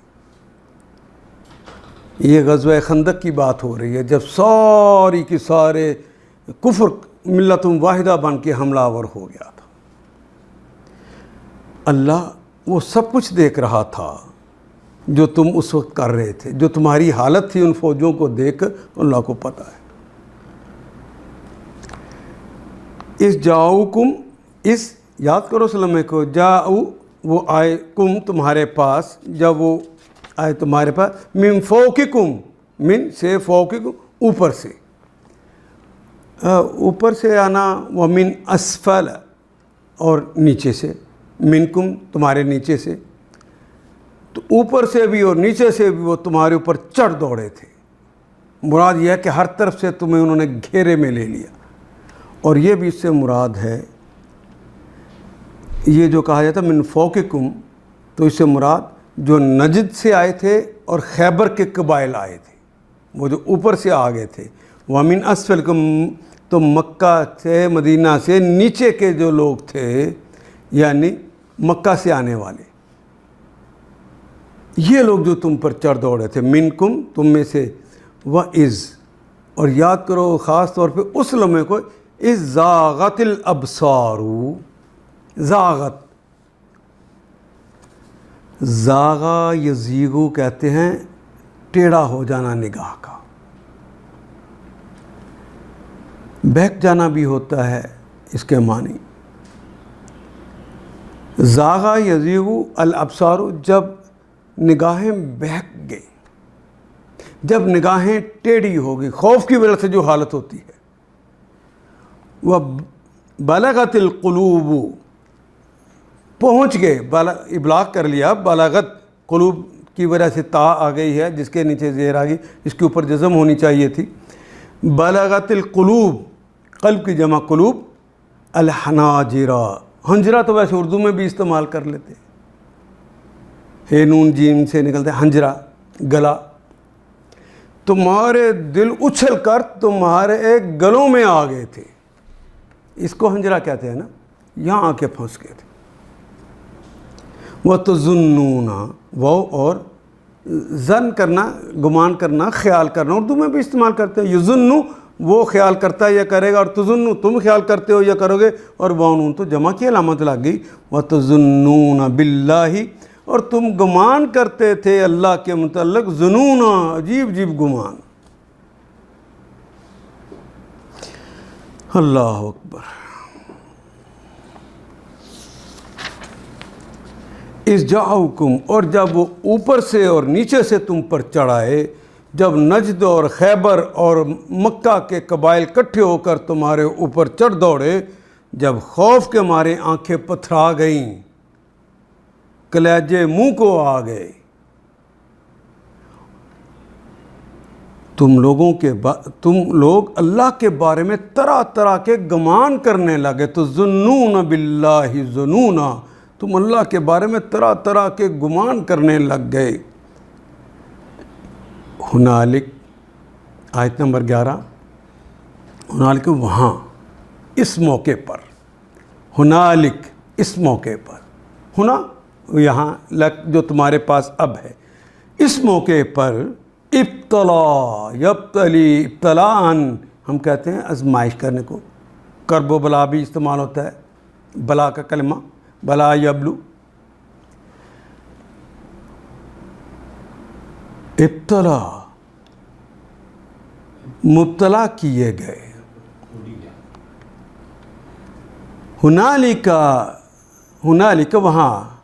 S2: یہ غزوہ خندق کی بات ہو رہی ہے جب ساری کی سارے کفر ملت واحدہ بن کے حملہ آور ہو گیا تھا. اللہ وہ سب کچھ دیکھ رہا تھا جو تم اس وقت کر رہے تھے، جو تمہاری حالت تھی. ان فوجوں کو دیکھ اللہ کو پتہ ہے. اس جاؤکم، اس یاد کرو سلمے کو، جاؤ وہ آئے، کم تمہارے پاس، جب وہ آئے تمہارے پاس، من فوقکم، من سے فوقکم اوپر سے، اوپر سے آنا، ومن اسفل اور نیچے سے، منکم تمہارے نیچے سے. تو اوپر سے بھی اور نیچے سے بھی وہ تمہارے اوپر چڑھ دوڑے تھے. مراد یہ ہے کہ ہر طرف سے تمہیں انہوں نے گھیرے میں لے لیا. اور یہ بھی اس سے مراد ہے، یہ جو کہا جاتا من فوقکم، تو اس سے مراد جو نجد سے آئے تھے اور خیبر کے قبائل آئے تھے، وہ جو اوپر سے آ گئے تھے. وَمِنْ أَسْفَلِكُمْ تو مکہ سے، مدینہ سے نیچے کے جو لوگ تھے، یعنی مکہ سے آنے والے، یہ لوگ جو تم پر چڑھ دوڑے تھے. منکم تم میں سے، وَإِذْ اور یاد کرو خاص طور پہ اس لمحے کو، اِذْ زَاغَتِ الْأَبْصَارُ، زاغت، زاغا یزیغو کہتے ہیں ٹیڑھا ہو جانا نگاہ کا، بہک جانا بھی ہوتا ہے اس کے معنی. زاغا یزیغو الابصار، جب نگاہیں بہک گئی، جب نگاہیں ٹیڑھی ہو گئی، خوف کی وجہ سے جو حالت ہوتی ہے. وہ بلغت القلوب، پہنچ گئے، ابلاغ کر لیا، بلاغت قلوب کی وجہ سے تا آ گئی ہے جس کے نیچے زیر آ گئی، اس کے اوپر جزم ہونی چاہیے تھی. بلغت القلوب، قلب کی جمع قلوب، الحناجرہ، حنجرہ تو ویسے اردو میں بھی استعمال کر لیتے، ہے نون جیم سے نکلتے حنجرہ، گلا. تمہارے دل اچھل کر تمہارے ایک گلوں میں آ گئے تھے. اس کو حنجرہ کہتے ہیں نا، یہاں آ کے پھنس گئے تھے. وَتَظُنُّونَ، وہ اور ظن کرنا، گمان کرنا، خیال کرنا، اردو میں بھی استعمال کرتے ہیں. یظنُّ وہ خیال کرتا ہے یا کرے گا، اور تظنُّ تم خیال کرتے ہو یا کرو گے، اور وَنُّ تو جمع کی علامت لگ گئی. وَتَظُنُّونَ بِاللَّهِ اور تم گمان کرتے تھے اللہ کے متعلق، ظنونا، عجیب عجیب گمان. اللہ اکبر. اس جاؤکم اور جب وہ اوپر سے اور نیچے سے تم پر چڑھائے، جب نجد اور خیبر اور مکہ کے قبائل کٹھے ہو کر تمہارے اوپر چڑھ دوڑے، جب خوف کے مارے آنکھیں پتھرا گئیں، کلیجے منہ کو آ گئے، تم لوگ اللہ کے بارے میں طرح طرح کے گمان کرنے لگے. تو ظنون باللہ ظنونا، تم اللہ کے بارے میں طرح طرح کے گمان کرنے لگ گئے. ہنالک، آیت نمبر 11، ہنالک وہاں، اس موقع پر، ہنالک اس موقع پر، ہونا یہاں لک جو تمہارے پاس اب ہے، اس موقع پر، ابتلا یبتلی، ابتلاً ہم کہتے ہیں آزمائش کرنے کو، کرب و بلا بھی استعمال ہوتا ہے، بلا کا کلمہ، بلا یبلو. ابتلا مبتلا کیے گئے. ہنالک وہاں،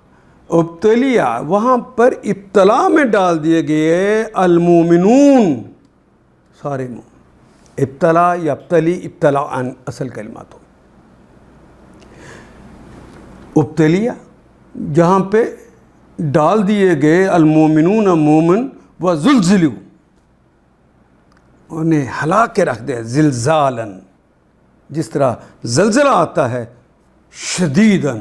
S2: ابتلیا وہاں پر ابتلا میں ڈال دیے گئے، المومنون سارے مومن. ابتلا یا ابتلی ابتلاءً اصل کلمات ہو. ابتلیہ جہاں پہ ڈال دیے گئے، المومنون مومن و زلزلو، انہیں ہلا کے رکھ دیا زلزالاً، جس طرح زلزلہ آتا ہے شدیداً،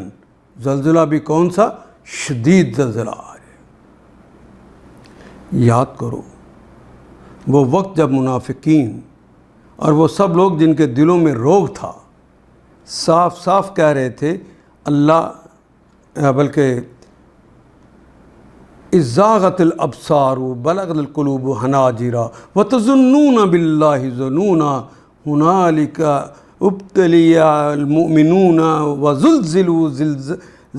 S2: زلزلہ بھی کون سا؟ شدید زلزلہ آ رہا ہے. یاد کرو وہ وقت جب منافقین اور وہ سب لوگ جن کے دلوں میں روگ تھا صاف صاف کہہ رہے تھے اللہ، بلکہ ازاغت الابصار بلغت القلوب حناجر وتظنون باللہ ظنونا ہنالک ابتلی المؤمنون وزلزلوا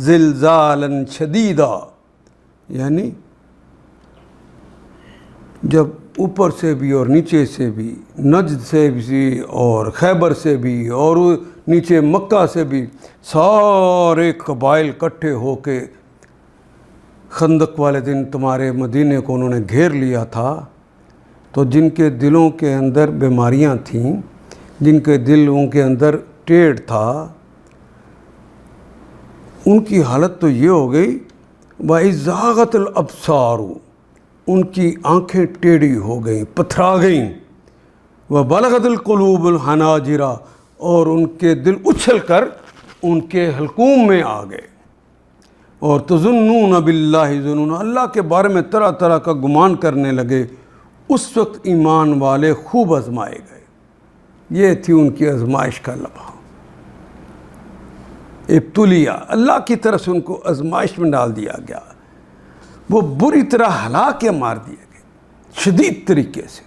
S2: زلزالا شدیدا. یعنی جب اوپر سے بھی اور نیچے سے بھی، نجد سے بھی اور خیبر سے بھی اور نیچے مکہ سے بھی سارے قبائل اکٹھے ہو کے خندق والے دن تمہارے مدینے کو انہوں نے گھیر لیا تھا، تو جن کے دلوں کے اندر بیماریاں تھیں، جن کے دلوں کے اندر ٹیڑھ تھا، ان کی حالت تو یہ ہو گئی وَإِزَاغَتِ الْأَبْصَارُ، ان کی آنکھیں ٹیڑھی ہو گئیں، پتھرا گئیں، وَبَلَغَتِ الْقُلُوبُ الْحَنَاجِرَ، اور ان کے دل اچھل کر ان کے حلقوم میں آ گئے. اور تظنون باللہ ظنونا، اللہ کے بارے میں طرح طرح کا گمان کرنے لگے. اس وقت ایمان والے خوب آزمائے گئے. یہ تھی ان کی آزمائش کا لمحہ. ابتلیہ، اللہ کی طرف سے ان کو آزمائش میں ڈال دیا گیا، وہ بری طرح ہلا کے مار دیے گئے شدید طریقے سے.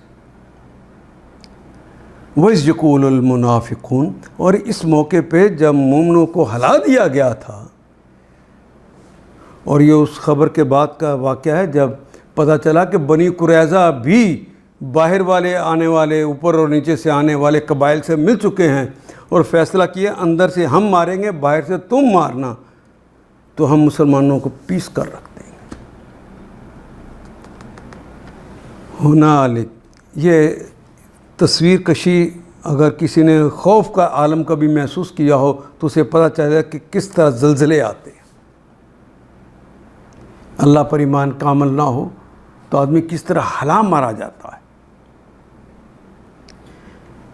S2: وَإِذْ يَقُولُ الْمُنَافِقُونَ، اور اس موقع پہ جب مومنوں کو ہلا دیا گیا تھا، اور یہ اس خبر کے بعد کا واقعہ ہے جب پتہ چلا کہ بنی قریظہ بھی باہر والے آنے والے، اوپر اور نیچے سے آنے والے قبائل سے مل چکے ہیں اور فیصلہ کیا اندر سے ہم ماریں گے، باہر سے تم مارنا، تو ہم مسلمانوں کو پیس کر رکھ دیں گے. ہنالک، یہ تصویر کشی اگر کسی نے خوف کا عالم کبھی محسوس کیا ہو تو اسے پتہ چل جائے کہ کس طرح زلزلے آتے ہیں. اللہ پر ایمان کامل نہ ہو تو آدمی کس طرح ہلا مارا جاتا ہے.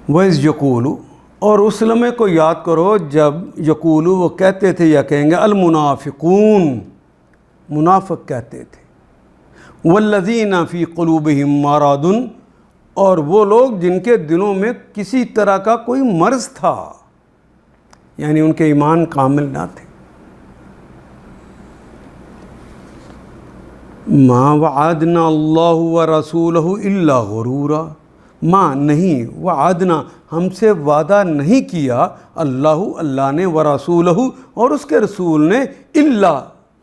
S2: وَإِذْ يَقُولُ، اور اس لمحے کو یاد کرو جب یقول وہ کہتے تھے یا کہیں گے المنافقون، منافق کہتے تھے، والذین فی قلوبہم مرض، اور وہ لوگ جن کے دلوں میں کسی طرح کا کوئی مرض تھا، یعنی ان کے ایمان کامل نہ تھے. ما وعدنا اللہ ورسولہ الا غرورا، ما نہیں، وعدنا ہم سے وعدہ نہیں کیا، اللہ نے، ورسولہ اور اس کے رسول نے، الا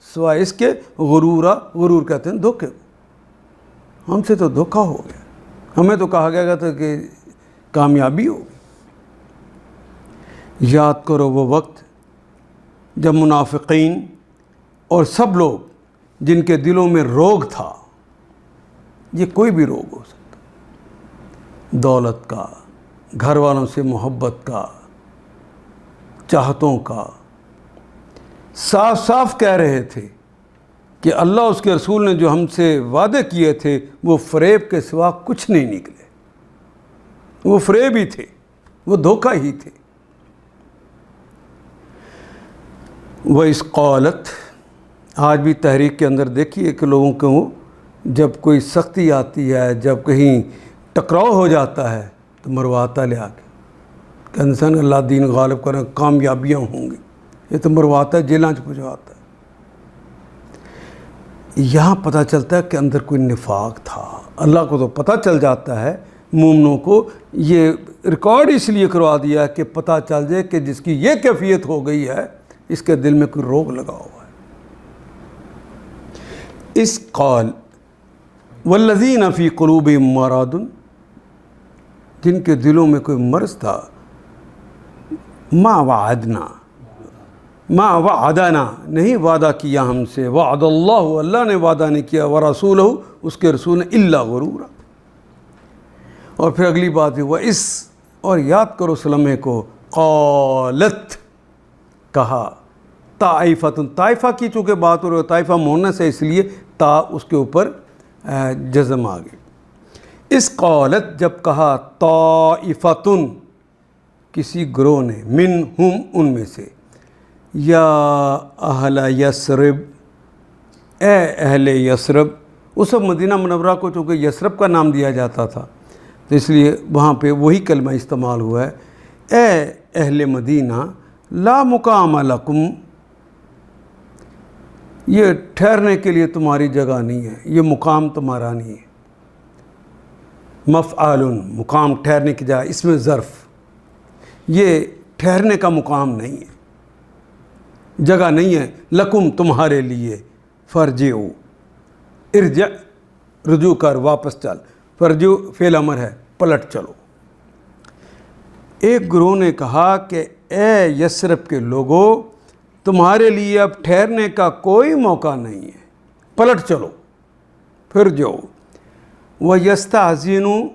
S2: سوائے اس کے، غرورا، غرور کہتے ہیں دھوکے. ہم سے تو دھوکہ ہو گیا، ہمیں تو کہا گیا تھا کہ کامیابی ہوگی. یاد کرو وہ وقت جب منافقین اور سب لوگ جن کے دلوں میں روگ تھا، یہ کوئی بھی روگ ہو سکتا، دولت کا، گھر والوں سے محبت کا، چاہتوں کا، صاف صاف کہہ رہے تھے کہ اللہ اس کے رسول نے جو ہم سے وعدے کیے تھے وہ فریب کے سوا کچھ نہیں نکلے. وہ فریب ہی تھے، وہ دھوکہ ہی تھے. وَإِذْ قَالَتْ، آج بھی تحریک کے اندر دیکھیے کہ لوگوں کو جب کوئی سختی آتی ہے، جب کہیں ٹکراؤ ہو جاتا ہے تو مرواتا لے آ کے کہ انسان اللہ دین غالب کریں، کامیابیاں ہوں گی. یہ تو مرواتا ہے، جیلیں پہنچواتا ہے. یہاں پتہ چلتا ہے کہ اندر کوئی نفاق تھا. اللہ کو تو پتہ چل جاتا ہے، مومنوں کو یہ ریکارڈ اس لیے کروا دیا کہ پتہ چل جائے کہ جس کی یہ کیفیت ہو گئی ہے اس کے دل میں کوئی روگ لگا ہوا ہے. اس قال والذین فی قلوبہم مرض، جن کے دلوں میں کوئی مرض تھا، ما وعدنا، ما وعدنا نہیں وعدہ کیا ہم سے، وعد اللہ، اللہ نے وعدہ نہیں کیا، ورسولہ اس کے رسول نے، الا غرورا، اور پھر اگلی بات ہے وہ اس، اور یاد کرو اس لمحے کو، قالت کہا، طائفتن، طائفہ کی چونکہ بات ہو رہی ہے، طائفہ مؤنث ہے اس لیے تا اس کے اوپر جزم آ گئی۔ اس قالت جب کہا، طائفتن کسی گروہ نے، منہم ان میں سے، یا اہل یثرب، اے اہل یثرب، اس وقت مدینہ منورہ کو چونکہ یثرب کا نام دیا جاتا تھا تو اس لیے وہاں پہ وہی کلمہ استعمال ہوا ہے، اے اہل مدینہ، لا مقام لکم، یہ ٹھہرنے کے لیے تمہاری جگہ نہیں ہے، یہ مقام تمہارا نہیں ہے۔ مفعول، مقام ٹھہرنے کی جگہ، اس میں ظرف، یہ ٹھہرنے کا مقام نہیں ہے، جگہ نہیں ہے، لکم تمہارے لیے، فرجعوا، ارجع رجوع کر، واپس چل، فرجعوا فعل امر ہے، پلٹ چلو۔ ایک گروہ نے کہا کہ اے یثرب کے لوگوں، تمہارے لیے اب ٹھہرنے کا کوئی موقع نہیں ہے، پلٹ چلو، پھر جو وَيَسْتَأْذِنُوا،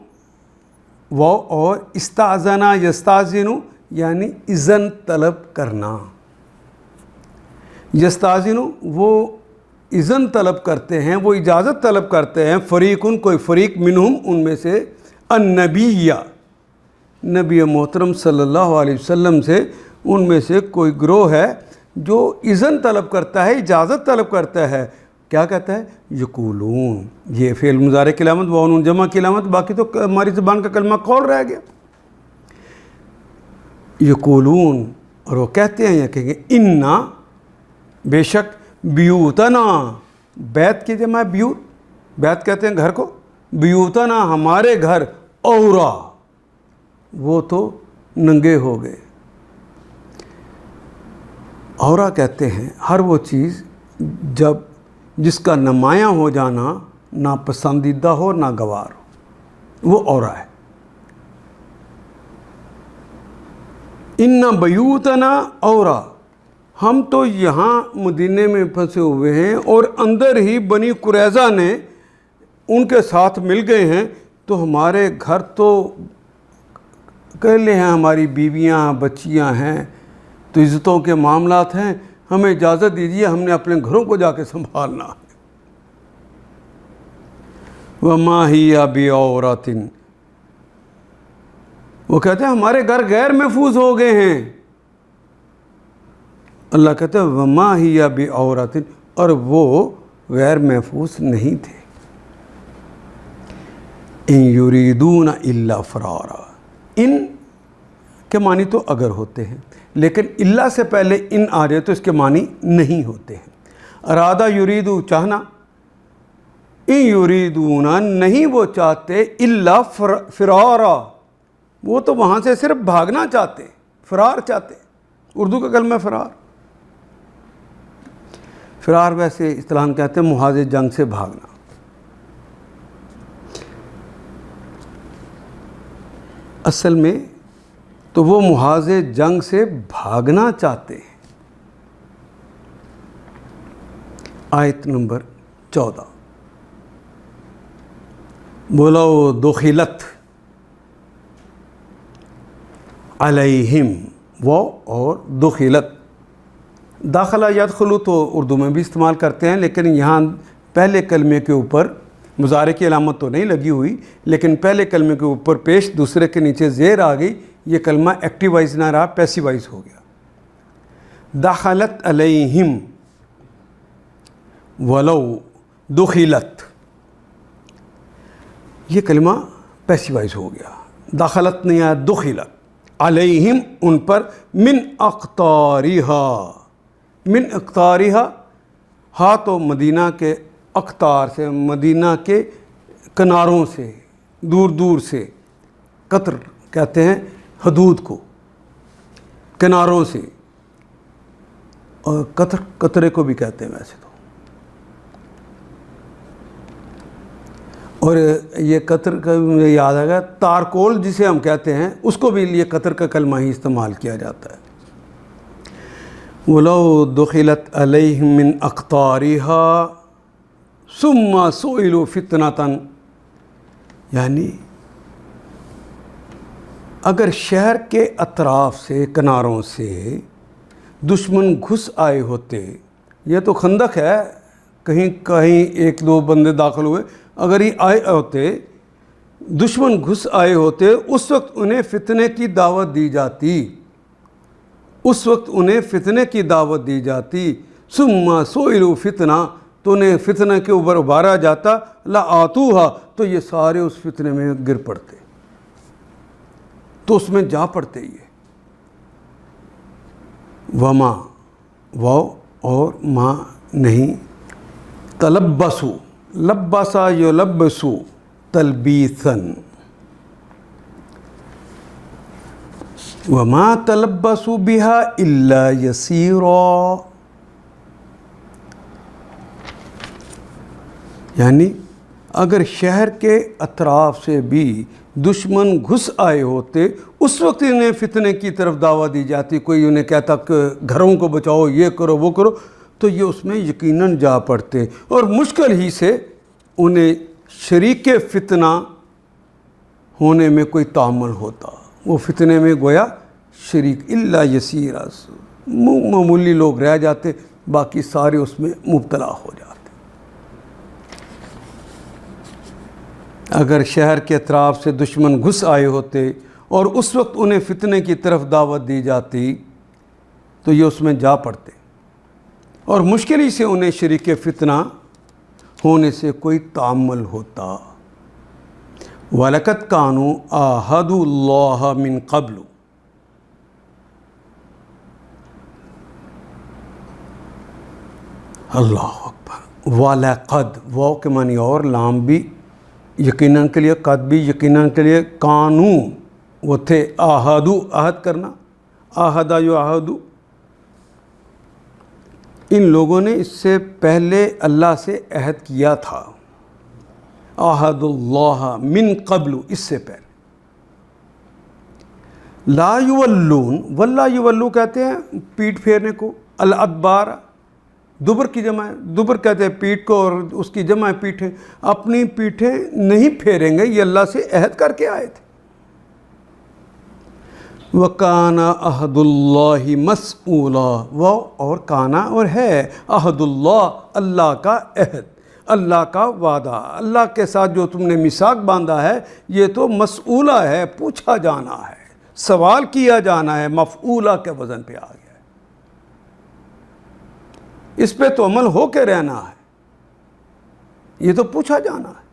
S2: وہ اور استاذنا یستاذن یعنی اذن طلب کرنا، یستاذن وہ اذن طلب کرتے ہیں، وہ اجازت طلب کرتے ہیں، فریقن کوئی فریق، منہم ان میں سے، النبی نبی محترم صلی اللہ علیہ وسلم سے ان میں سے کوئی گروہ ہے جو اذن طلب کرتا ہے، اجازت طلب کرتا ہے، کیا کہتا ہے، یقولون، یہ فعل مضارع کی علامت، واو جمع کی علامت، باقی تو ہماری زبان کا کلمہ قول رہ گیا۔ یقولون، اور وہ کہتے ہیں یا کہیں گے، انا بے شک، بیوتنا، بیت کی جمع بیوت، بیت کہتے ہیں گھر کو، بیوتنا ہمارے گھر، اورا وہ تو ننگے ہو گئے۔ اورا کہتے ہیں ہر وہ چیز جس کا نمایاں ہو جانا ناپسندیدہ ہو، ناگوار ہو، وہ اورا ہے۔ ان بیوتنا اورا، ہم تو یہاں مدینے میں پھنسے ہوئے ہیں اور اندر ہی بنی قریظہ نے ان کے ساتھ مل گئے ہیں، تو ہمارے گھر تو اکیلے ہیں، ہماری بیویاں بچیاں ہیں، تو عزتوں کے معاملات ہیں، ہمیں اجازت دیجیے، ہم نے اپنے گھروں کو جا کے سنبھالنا ہے۔ وَمَا هِيَ بِعَوْرَةٍ، وہ کہتے ہیں ہمارے گھر غیر محفوظ ہو گئے ہیں۔ اللہ کہتے ہیں وَمَا هِيَ بِعَوْرَةٍ، اور وہ غیر محفوظ نہیں تھے۔ إِن يُرِيدُونَ إِلَّا فِرَارًا، ان کے معنی تو اگر ہوتے ہیں، لیکن اللہ سے پہلے ان آ جائے تو اس کے معنی نہیں ہوتے ہیں۔ ارادہ یریدو چاہنا، ان یریدون نہیں وہ چاہتے، الا فرارا وہ تو وہاں سے صرف بھاگنا چاہتے، فرار چاہتے، اردو کا کلمہ فرار۔ فرار ویسے اصطلاحاً کہتے ہیں محاذ جنگ سے بھاگنا۔ اصل میں تو وہ محاذ جنگ سے بھاگنا چاہتے ہیں۔ آیت نمبر 14، بولو دخلت علیہم، وہ اور دخلت، داخلہ یدخلو تو اردو میں بھی استعمال کرتے ہیں، لیکن یہاں پہلے کلمے کے اوپر مضارع کی علامت تو نہیں لگی ہوئی، لیکن پہلے کلمے کے اوپر پیش، دوسرے کے نیچے زیر آ گئی، یہ کلمہ ایکٹیو وائز نہ رہا، پیسیو وائز ہو گیا۔ دخلت علیہم ولو دخلت، یہ کلمہ پیسیو وائز ہو گیا، دخلت نہیں آیا، دخلت علیہم ان پر، من اقطارہا، من اقطارہا، ہاں تو مدینہ کے اقطار سے، مدینہ کے کناروں سے، دور دور سے، قطر کہتے ہیں حدود کو، کناروں سے، اور قطرے کو بھی کہتے ہیں ویسے تو، اور یہ قطر کا مجھے یاد آ گیا، تارکول جسے ہم کہتے ہیں اس کو بھی یہ قطر کا کلمہ ہی استعمال کیا جاتا ہے۔ وَلَوْ دُخِلَتْ عَلَيْهِمْ مِنْ أَقْطَارِهَا ثُمَّ سُئِلُوا فِتْنَةً، یعنی اگر شہر کے اطراف سے کناروں سے دشمن گھس آئے ہوتے، یہ تو خندق ہے، کہیں کہیں ایک دو بندے داخل ہوئے، اگر یہ آئے ہوتے دشمن گھس آئے ہوتے، اس وقت انہیں فتنے کی دعوت دی جاتی، اس وقت انہیں فتنے کی دعوت دی جاتی، ثم سئلوا فتنہ، تو انہیں فتنہ کے اوپر ابھارا جاتا، لآتوہا، تو یہ سارے اس فتنے میں گر پڑتے، تو اس میں جا پڑتے یہ۔ وما، واو اور ما نہیں، تلبسو، لبسا یلبسو تلبیثاً، وما تلبسوا بها الا یسیرا، یعنی اگر شہر کے اطراف سے بھی دشمن گھس آئے ہوتے، اس وقت انہیں فتنے کی طرف دعوت دی جاتی، کوئی انہیں کہتا کہ گھروں کو بچاؤ، یہ کرو وہ کرو، تو یہ اس میں یقیناً جا پڑتے، اور مشکل ہی سے انہیں شریک فتنہ ہونے میں کوئی تعامل ہوتا، وہ فتنے میں گویا شریک، الا یسیرا، معمولی لوگ رہ جاتے، باقی سارے اس میں مبتلا ہو جاتے۔ اگر شہر کے اطراف سے دشمن گھس آئے ہوتے اور اس وقت انہیں فتنے کی طرف دعوت دی جاتی تو یہ اس میں جا پڑتے، اور مشکل ہی سے انہیں شریک فتنہ ہونے سے کوئی تعامل ہوتا۔ وَلَقَدْ كَانُوا عَاهَدُوا اللَّهَ مِن قَبْلُ، اللہ اکبر، وَلَقَدْ، واو کے معنی اور، لام بھی یقیناً کے لیے، قد بھی یقیناً کے لیے، کانو وہ تھے، آہدو عہد کرنا، آہدا یو آہدو، ان لوگوں نے اس سے پہلے اللہ سے عہد کیا تھا، عہد اللہ من قبل، اس سے پہلے، لا یولون، واللہ یولو کہتے ہیں پیٹ پھیرنے کو، الادبار دبر کی جمع ہے، دبر کہتے ہیں پیٹھ کو، اور اس کی جمع ہے پیٹھیں، اپنی پیٹھیں نہیں پھیریں گے، یہ اللہ سے عہد کر کے آئے تھے۔ وَكَانَ عَهْدُ اللَّهِ مَسْئُولًا، وہ اور کانا اور ہے، عہد اللہ، اللہ کا عہد، اللہ کا وعدہ، اللہ کے ساتھ جو تم نے میثاق باندھا ہے یہ تو مسئولہ ہے، پوچھا جانا ہے، سوال کیا جانا ہے، مفعولہ کے وزن پہ آ گیا، اس پہ تو عمل ہو کے رہنا ہے، یہ تو پوچھا جانا ہے۔